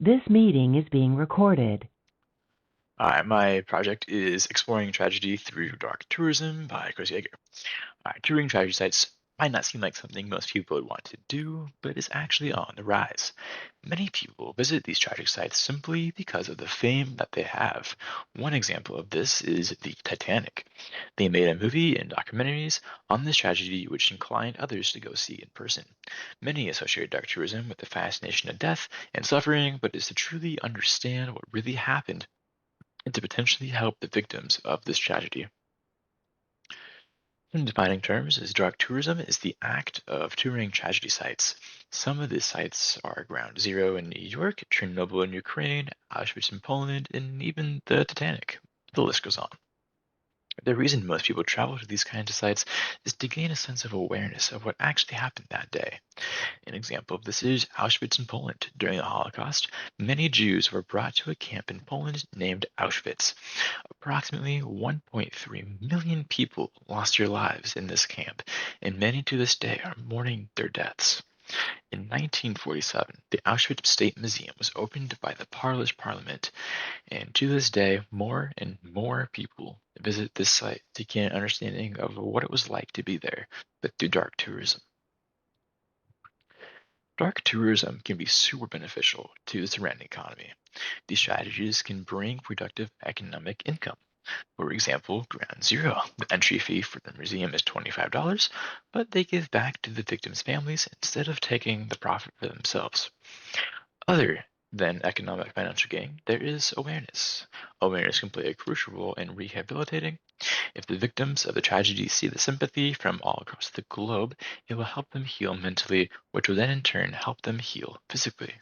This meeting is being recorded. My project is Exploring Tragedy Through Dark Tourism by Chris Yeager. Touring tragedy sites might not seem like something most people would want to do, but is actually on the rise. Many people visit these tragic sites simply because of the fame that they have. One example of this is the Titanic. They made a movie and documentaries on this tragedy, which inclined others to go see in person. Many associate dark tourism with the fascination of death and suffering, but is to truly understand what really happened and to potentially help the victims of this tragedy. In defining terms, is dark tourism is the act of touring tragedy sites. Some of these sites are Ground Zero in New York, Chernobyl in Ukraine, Auschwitz in Poland, and even the Titanic. The list goes on. The reason most people travel to these kinds of sites is to gain a sense of awareness of what actually happened that day. An example of this is Auschwitz in Poland. During the Holocaust, many Jews were brought to a camp in Poland named Auschwitz. Approximately 1.3 million people lost their lives in this camp, and many to this day are mourning their deaths. In 1947, the Auschwitz State Museum was opened by the Polish Parliament, and to this day, more and more people visit this site to gain an understanding of what it was like to be there, but through dark tourism. Dark tourism can be super beneficial to the surrounding economy. These strategies can bring productive economic income. For example, Ground Zero. The entry fee for the museum is $25, but they give back to the victims' families instead of taking the profit for themselves. Other than economic financial gain, there is awareness. Awareness can play a crucial role in rehabilitating. If the victims of the tragedy see the sympathy from all across the globe, it will help them heal mentally, which will then in turn help them heal physically.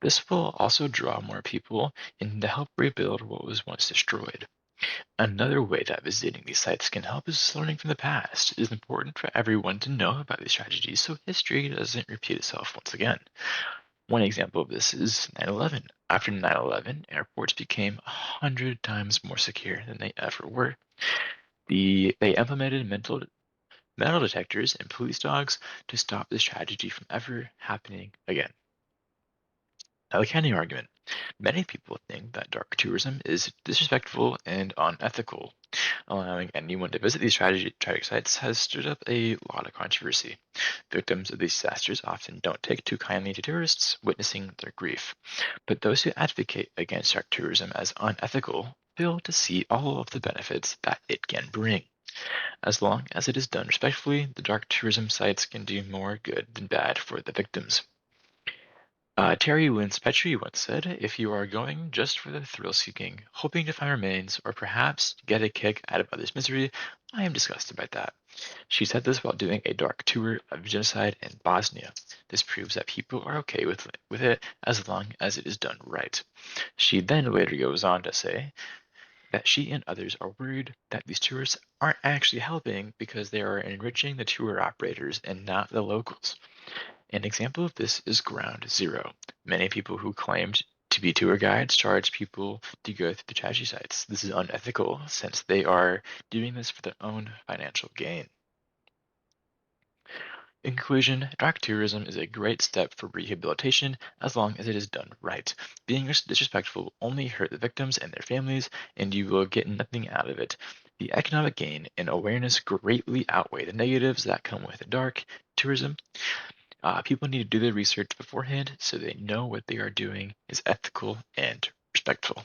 This will also draw more people in to help rebuild what was once destroyed. Another way that visiting these sites can help is learning from the past. It is important for everyone to know about these tragedies so history doesn't repeat itself once again. One example of this is 9/11. After 9/11, airports became 100 times more secure than they ever were. They implemented metal detectors and police dogs to stop this tragedy from ever happening again. Now, the counting argument. Many people think that dark tourism is disrespectful and unethical. Allowing anyone to visit these tragic sites has stirred up a lot of controversy. Victims of these disasters often don't take too kindly to tourists witnessing their grief. But those who advocate against dark tourism as unethical fail to see all of the benefits that it can bring. As long as it is done respectfully, the dark tourism sites can do more good than bad for the victims. Terry Wins Petrie once said, "If you are going just for the thrill seeking, hoping to find remains, or perhaps get a kick out of others' misery, I am disgusted by that." She said this while doing a dark tour of genocide in Bosnia. This proves that people are okay with it as long as it is done right. She then later goes on to say that she and others are worried that these tourists aren't actually helping because they are enriching the tour operators and not the locals. An example of this is Ground Zero. Many people who claimed to be tour guides charge people to go through the tragedy sites. This is unethical since they are doing this for their own financial gain. In conclusion, dark tourism is a great step for rehabilitation as long as it is done right. Being disrespectful will only hurt the victims and their families, and you will get nothing out of it. The economic gain and awareness greatly outweigh the negatives that come with dark tourism. People need to do their research beforehand so they know what they are doing is ethical and respectful.